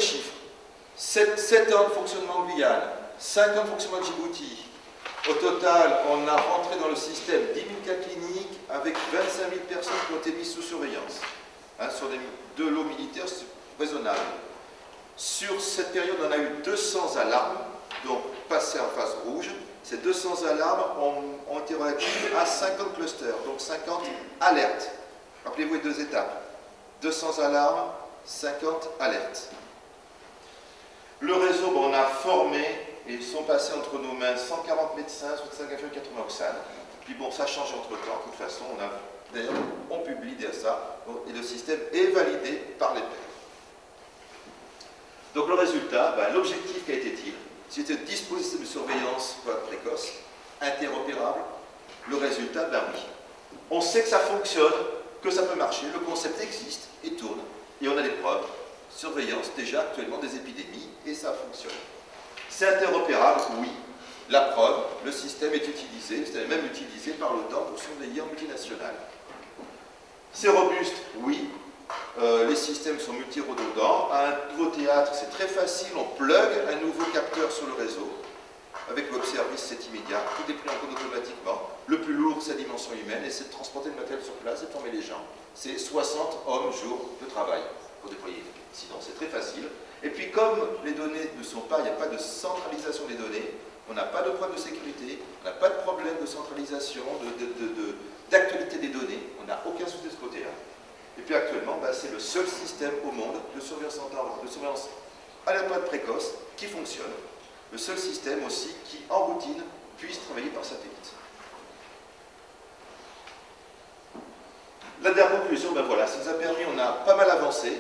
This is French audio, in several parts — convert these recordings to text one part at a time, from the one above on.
quelques chiffres. 7 ans de fonctionnement en Guyane, 5 ans de fonctionnement de Djibouti. Au total, on a rentré dans le système 10 000 cas cliniques avec 25 000 personnes qui ont été mises sous surveillance. Sur de l'eau militaire, c'est raisonnable. Sur cette période, on a eu 200 alarmes, donc passées en phase rouge. Ces 200 alarmes ont été relatives à 50 clusters, donc 50 alertes. Rappelez-vous les 2 étapes. 200 alarmes, 50 alertes. Le réseau, on a formé, et ils sont passés entre nos mains 140 médecins, 65 infirmiers, 80 Oxane. Puis bon, ça change entre temps, de toute façon, d'ailleurs, on publie ça, et le système est validé par les pairs. Donc le résultat, l'objectif qu'a été-il? C'était de disposer de système de surveillance précoce, interopérable. Le résultat, oui. On sait que ça fonctionne, que ça peut marcher, le concept existe et tourne. Et on a des preuves. Surveillance déjà actuellement des épidémies et ça fonctionne. C'est interopérable, oui. La preuve, le système est utilisé, c'est même utilisé par l'OTAN pour surveiller en multinational. C'est robuste, oui. Les systèmes sont multi-redondants. À un nouveau théâtre, c'est très facile, on plug un nouveau capteur sur le réseau. Avec web service, c'est immédiat, tout est pris en compte automatiquement. Le plus lourd, c'est la dimension humaine, et c'est de transporter le matériel sur place et de former les gens. C'est 60 hommes jour de travail pour déployer. Sinon, c'est très facile. Et puis, comme les données ne sont pas, il n'y a pas de centralisation des données, on n'a pas de problème de sécurité, on n'a pas de problème de centralisation, d'actualité des données, on n'a aucun souci de ce côté-là. Et puis actuellement, c'est le seul système au monde de surveillance à la pointe précoce qui fonctionne. Le seul système aussi qui, en routine, puisse travailler par satellite. La dernière conclusion, voilà, ça nous a permis, on a pas mal avancé.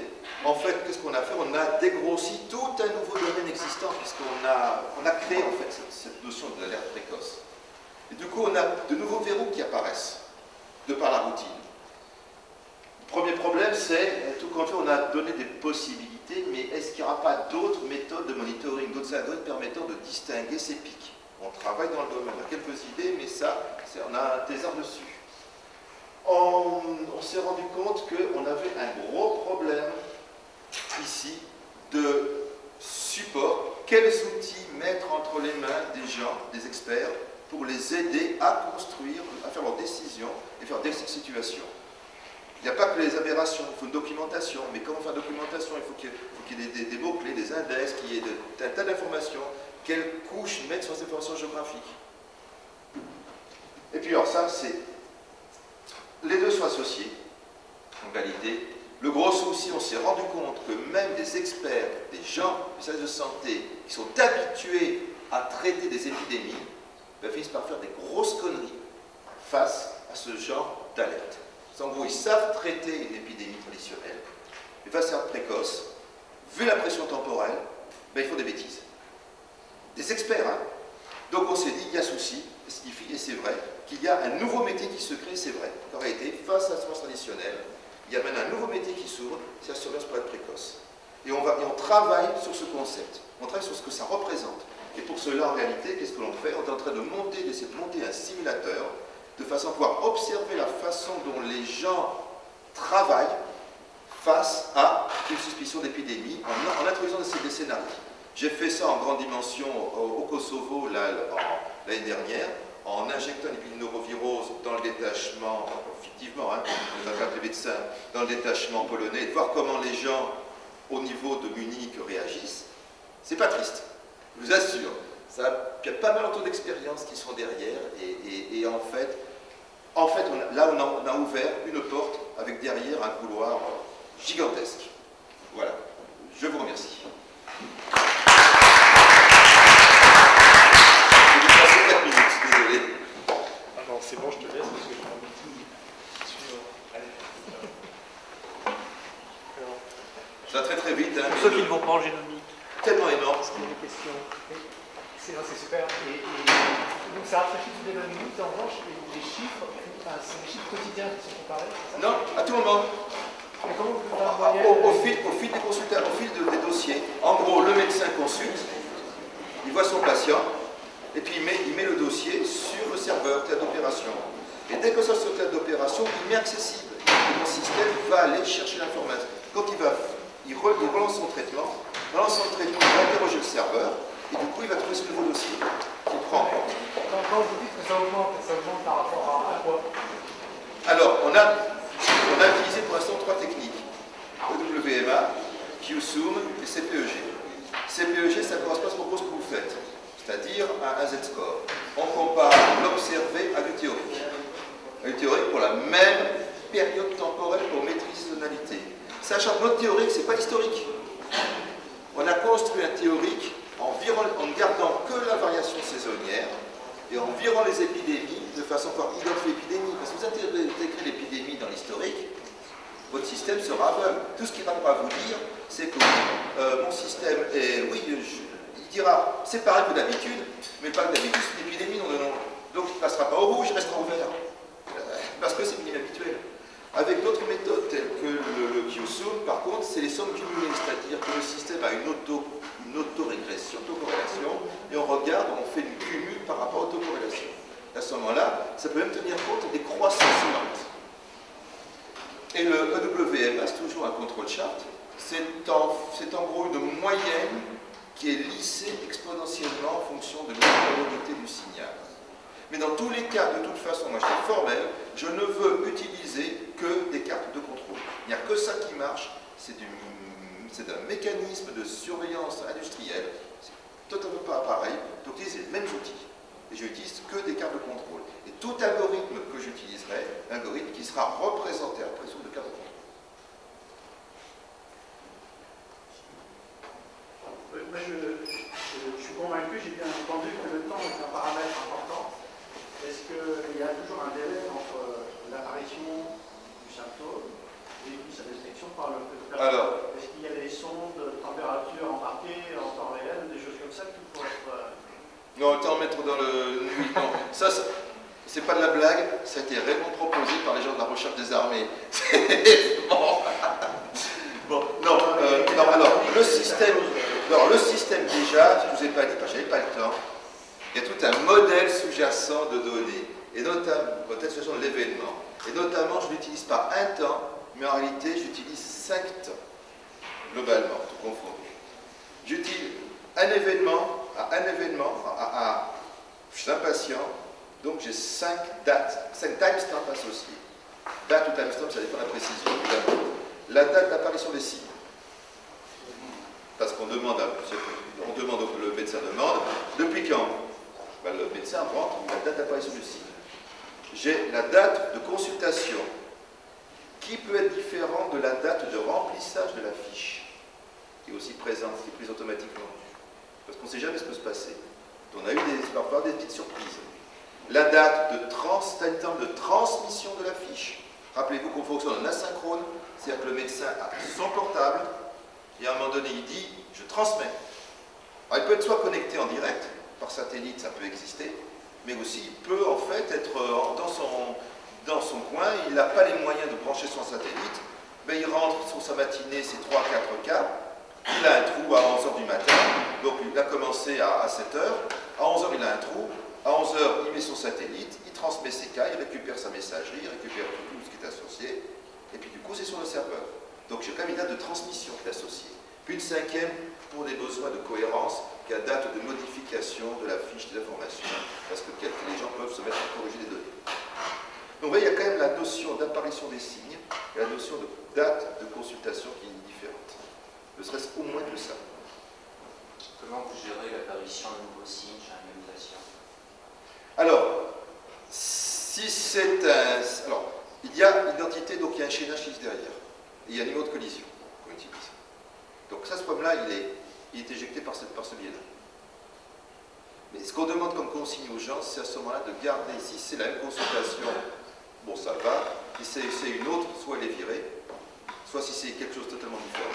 En fait, qu'est-ce qu'on a fait? On a dégrossi tout un nouveau domaine existant, puisqu'on a créé en fait cette notion de l'alerte précoce. Et du coup, on a de nouveaux verrous qui apparaissent, de par la routine. Le premier problème, c'est, tout compte fait, on a donné des possibilités, mais est-ce qu'il n'y aura pas d'autres méthodes de monitoring, d'autres algorithmes permettant de distinguer ces pics? On travaille dans le domaine, on a quelques idées, mais ça, on a un désert dessus. On s'est rendu compte qu'on avait un gros problème ici de support. Quels outils mettre entre les mains des gens, des experts, pour les aider à construire, à faire leurs décisions et faire des situations? Il n'y a pas que les aberrations, il faut une documentation. Mais comment faire une documentation? Il faut qu'il y ait des mots-clés, des index, qu'il y ait un tas d'informations. Quelles couches mettre sur ces informations géographiques? Et puis alors ça, c'est... Les deux sont associés, en réalité. Le gros souci, on s'est rendu compte que même des experts, des gens du service de santé, qui sont habitués à traiter des épidémies, finissent par faire des grosses conneries face à ce genre d'alerte. En gros, ils savent traiter une épidémie traditionnelle, mais face à l'alerte précoce, vu la pression temporelle, ils font des bêtises. Des experts, hein. Donc on s'est dit, il y a souci, et c'est vrai, qu'il y a un nouveau métier qui se crée, c'est vrai. En réalité, face à la surveillance traditionnelle, il y a maintenant un nouveau métier qui s'ouvre, c'est la surveillance pour l'alerte précoce. Et on travaille sur ce concept, on travaille sur ce que ça représente. Et pour cela, en réalité, qu'est-ce que l'on fait? On est en train d'essayer de monter un simulateur, de façon à pouvoir observer la façon dont les gens travaillent face à une suspicion d'épidémie en introduisant des scénarios. J'ai fait ça en grande dimension au Kosovo l'année dernière, en injectant une épidémie dans le détachement, fictivement, les médecins, dans le détachement polonais, de voir comment les gens au niveau de Munich réagissent. C'est pas triste, je vous assure. Il y a pas mal d'expériences qui sont derrière, et en fait, on a ouvert une porte avec derrière un couloir gigantesque. Voilà, je vous remercie. Je vais vous passer 4 minutes, désolé. Ah non, c'est bon, je te laisse parce que je vais en meeting. Allez. Ça va très très vite. Pour ceux qui ne vont pas en génomique. Tellement énorme. Est-ce qu'il y a des questions? C'est super. Et donc ça rafraîchit toutes les 20 minutes. En revanche, les chiffres, c'est les chiffres quotidiens qui sont comparés? Non, à tout moment. Mais comment vous faites un moyen au fil des consultations, au fil des dossiers. En gros, le médecin consulte, il voit son patient, et puis il met le dossier sur le serveur théâtre d'opération. Et dès que ça sur le théâtre d'opération, il met accessible. Et mon système va aller chercher l'information. Quand il relance son traitement, Dans l'ensemble de traitement, il va interroger le serveur, et du coup, il va trouver ce nouveau dossier qu'il prend en compte. Quand vous dites que ça augmente par rapport à quoi? Alors, on a utilisé pour l'instant 3 techniques. EWMA, QSUM et CPEG. CPEG, ça correspond à ce que vous faites, c'est-à-dire un Z-score. On compare l'observé à du théorique. Du théorique pour la même période temporelle pour maîtriser tonalité. Sachant que notre théorique, ce n'est pas historique. On a construit un théorique en ne gardant que la variation saisonnière et en virant les épidémies de façon à pouvoir identifier l'épidémie. Parce que vous intégrez l'épidémie dans l'historique, votre système sera aveugle. Tout ce qu'il va pas vous dire, c'est que mon système est, oui, il dira, c'est pareil que d'habitude, mais pas que d'habitude, c'est une épidémie, non. Donc il ne passera pas au rouge, il restera au vert. Parce que c'est inhabituel. Avec d'autres méthodes telles que le QSUM, par contre, c'est les sommes cumulées, c'est-à-dire que le système a une autorégression, autocorrélation, et on regarde, on fait du cumul par rapport à l'autocorrélation. À ce moment-là, ça peut même tenir compte des croissances lentes. Et le EWMA, c'est toujours un contrôle chart, c'est en gros une moyenne qui est lissée exponentiellement en fonction de l'autorité du signal. Mais dans tous les cas, de toute façon, moi je suis formel, je ne veux utiliser que des cartes de contrôle. Il n'y a que ça qui marche, c'est un mécanisme de surveillance industrielle, c'est totalement pas pareil, donc j'utilise les mêmes outils. Et je n'utilise que des cartes de contrôle. Et tout algorithme que j'utiliserai, un algorithme qui sera représenté après sous de cartes de contrôle. Moi, je suis convaincu, j'ai bien entendu que le temps est un paramètre important. Est-ce qu'il y a toujours un délai entre l'apparition du symptôme et puis sa destruction par le Alors, est-ce qu'il y a des sondes de température embarquées en temps réel, des choses comme ça qui pourraient être... Non, autant mettre dans le... Non, ça c'est pas de la blague, ça a été réellement proposé par les gens de la recherche des armées. Bon, non, alors, le système déjà, je ne vous ai pas dit, parce que je n'avais pas le temps, il y a tout un modèle sous-jacent de données, et notamment, modèle sous-jacent de l'événement. Et notamment, je n'utilise pas un temps, mais en réalité, j'utilise 5 temps, globalement, tout confondu. J'utilise un événement, je suis un patient, donc j'ai 5 dates, 5 timestamps associés. Date ou timestamp, ça dépend de la précision, évidemment. La date d'apparition des signes. Parce qu'on demande, le médecin demande, depuis quand? Ben, le médecin rentre la date d'apparition du signe. J'ai la date de consultation, qui peut être différente de la date de remplissage de la fiche, qui est aussi présente, qui est prise automatiquement. Parce qu'on ne sait jamais ce qui peut se passer. On a eu parfois des petites surprises. La date de temps de transmission de la fiche. Rappelez-vous qu'on fonctionne en asynchrone, c'est-à-dire que le médecin a son portable, et à un moment donné, il dit « je transmets ». Alors, il peut être soit connecté en direct, par satellite, ça peut exister, mais aussi il peut en fait être dans son coin, il n'a pas les moyens de brancher son satellite, ben, il rentre sur sa matinée, c'est 3-4 cas, il a un trou à 11h du matin, donc il a commencé à 7h, à 11h il a un trou, à 11h il met son satellite, il transmet ses cas, il récupère sa messagerie, il récupère tout ce qui est associé, et puis du coup c'est sur le serveur. Donc j'ai quand même une date de transmission qui est associée. Puis une 5e pour des besoins de cohérence, qui a date de modification de la fiche des informations, parce que les gens peuvent se mettre à corriger des données. Donc vous voyez, il y a quand même la notion d'apparition des signes, et la notion de date de consultation qui est différente. Ne serait-ce au moins que ça. Comment vous gérez l'apparition de nouveaux signes, généralisation? Alors, si c'est un... Alors, il y a l'identité, donc il y a un chaînage qui est derrière. Et il y a un niveau de collision qu'on utilise. Donc ça, ce problème-là, il est éjecté par ce biais-là. Mais ce qu'on demande comme consigne aux gens, c'est à ce moment-là de garder, si c'est la même consultation, bon ça va, si c'est une autre, soit elle est virée, soit si c'est quelque chose de totalement différent.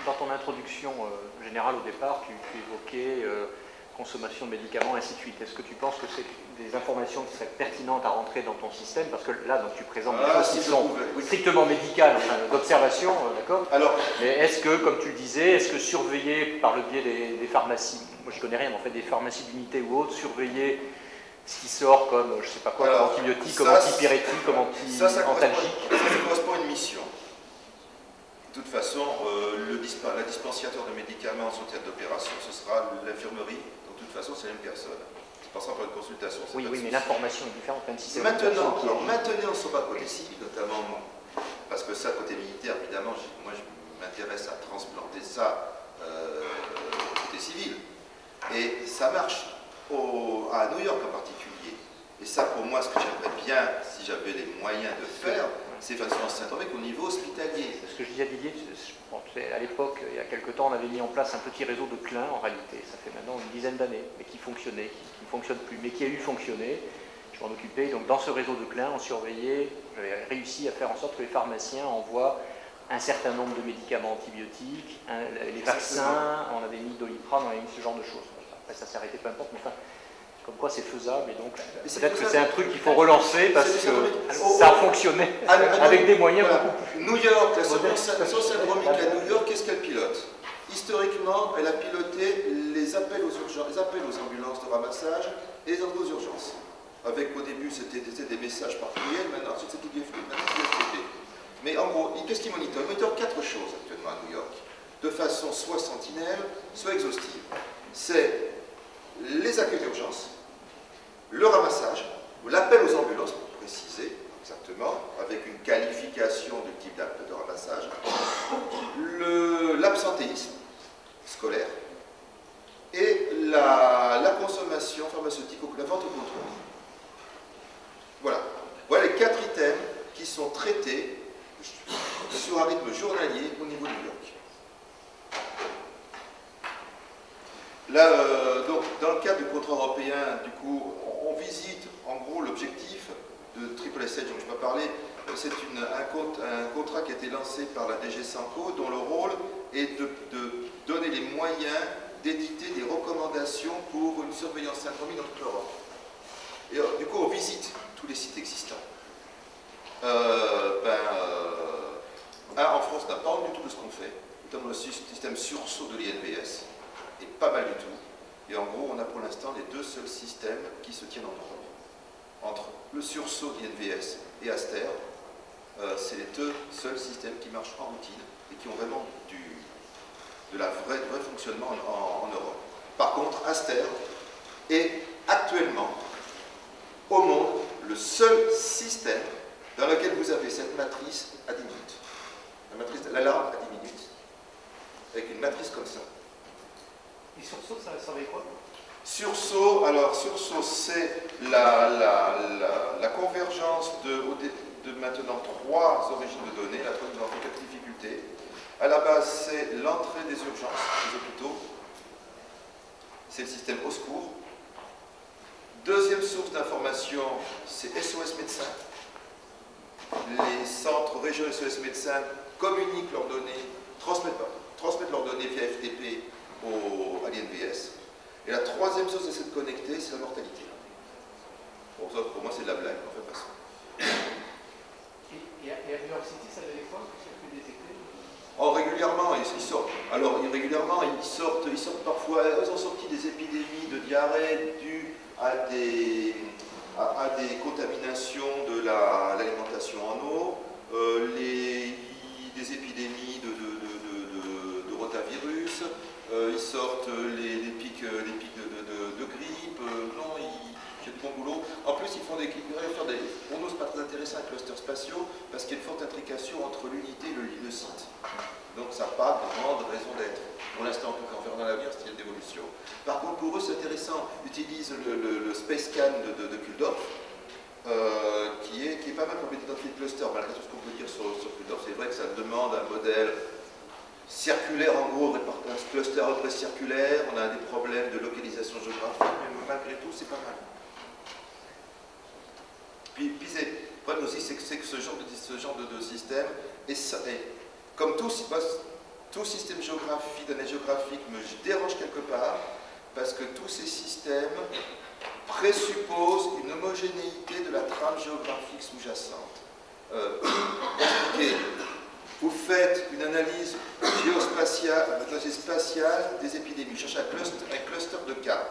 Dans ton introduction générale au départ, tu évoquais consommation de médicaments, ainsi de suite. Est-ce que tu penses que c'est des informations qui seraient pertinentes à rentrer dans ton système? Parce que là, donc, tu présentes des choses qui sont strictement médicales, enfin, d'observation, d'accord? Mais est-ce que, comme tu le disais, est-ce que surveiller par le biais des pharmacies, moi je connais rien, mais en fait des pharmacies d'unité ou autres, surveiller ce qui sort comme, je sais pas quoi, comme antibiotique, comme antipyrétique, comme antalgique? Ça correspond à une mission. De toute façon, la dispensateur de médicaments sur théâtre d'opération, ce sera l'infirmerie. Donc, de toute façon, c'est la même personne. C'est passant par une consultation. Oui, oui, mais l'information est différente, même si c'est maintenant, on ne sera pas côté civil, notamment, parce que ça, côté militaire, évidemment, moi, je m'intéresse à transplanter ça côté civil. Et ça marche à New York en particulier. Et ça, pour moi, ce que j'aimerais bien, si j'avais les moyens de faire, c'est facilement syndromique au niveau hospitalier. Ce que je disais à Didier, à l'époque, il y a quelque temps, on avait mis en place un petit réseau de clins, en réalité, ça fait maintenant une dizaine d'années, mais qui fonctionnait, qui ne fonctionne plus, mais qui a eu fonctionné. Je m'en occupais, donc dans ce réseau de clins, on surveillait, j'avais réussi à faire en sorte que les pharmaciens envoient un certain nombre de médicaments antibiotiques, les vaccins, on avait mis Doliprane, on avait mis ce genre de choses. Après, ça s'est arrêté, peu importe, mais enfin, comme quoi c'est faisable, et donc peut-être que c'est un truc qu'il faut relancer parce que ça a fonctionné avec des moyens beaucoup plus. New York, la solution syndromique à New York, qu'est-ce qu'elle pilote? Historiquement, elle a piloté les appels aux urgences, les appels aux ambulances de ramassage et les appels aux urgences. Avec au début, c'était des messages par courriel, maintenant c'est tout FTP. Mais en gros, qu'est-ce qu'il monitore? Il monitore 4 choses actuellement à New York, de façon soit sentinelle, soit exhaustive. C'est les accueils d'urgence, le ramassage, l'appel aux ambulances, pour préciser exactement, avec une qualification du type d'appel de ramassage, l'absentéisme scolaire et la consommation pharmaceutique, la vente au contrôle. Voilà. Voilà les 4 items qui sont traités sur un rythme journalier au niveau de New York. Là, donc, dans le cadre du contrat européen, du coup, on visite, en gros, l'objectif de SSS, dont je vais pas parler, c'est un contrat qui a été lancé par la DG Sanco, dont le rôle est de donner les moyens d'éditer des recommandations pour une surveillance syndromique dans toute l'Europe. Et du coup, on visite tous les sites existants. En France, on n'a pas honte du tout de ce qu'on fait, notamment le système sursaut de l'INVS, et pas mal du tout. Et en gros, on a pour l'instant les 2 seuls systèmes qui se tiennent en Europe. Entre le sursaut de l'INVS et Aster, c'est les 2 seuls systèmes qui marchent en routine et qui ont vraiment de la vrai fonctionnement en Europe. Par contre, Aster est actuellement au monde le seul système dans lequel vous avez cette matrice à 10 minutes. La matrice de l'alarme à 10 minutes. Avec une matrice comme ça. Et sursaut, ça servait quoi? Sursaut, alors sursaut, c'est la convergence de maintenant 3 origines de données, la preuve dans 4 difficultés. À la base, c'est l'entrée des urgences des hôpitaux. C'est le système au secours. Deuxième source d'information, c'est SOS médecins. Les centres régionaux SOS médecins communiquent leurs données, transmettent leurs données via FTP à l'INVS. Et la 3e source de cette connectée, c'est la mortalité. Bon, ça, pour moi, c'est de la blague, on fait pas ça. Et à New York City, ça donnait quoi? Régulièrement, ils sortent. Alors, régulièrement, ils sortent parfois. Ils ont sorti des épidémies de diarrhée dues à des contaminations de l'alimentation en eau, des épidémies de rotavirus, ils sortent les pics de grippe. Non, il y a du bon boulot. En plus, ils font pour nous, c'est pas très intéressant avec clusters spatiaux parce qu'il y a une forte intrication entre l'unité et le site. Donc, ça n'a pas de grande raison d'être. Pour l'instant, en tout cas, on verra dans l'avenir, c'est une évolution. Par contre, pour eux, c'est intéressant. Ils utilisent le Space Scan de Kuldorf, qui est pas mal pour l'identifier de cluster. Malgré tout ce qu'on peut dire sur Kuldorf, c'est vrai que ça demande un modèle circulaire, en gros, un cluster à peu près circulaire. On a des problèmes de localisation géographique, mais malgré tout, c'est pas mal. Puis le problème aussi, c'est que ce genre de système, comme tout système géographique, d'analyse géographique me dérange quelque part, parce que tous ces systèmes présupposent une homogénéité de la trame géographique sous-jacente. Vous faites une analyse géospatiale, spatiale des épidémies. Vous cherchez un cluster de cas.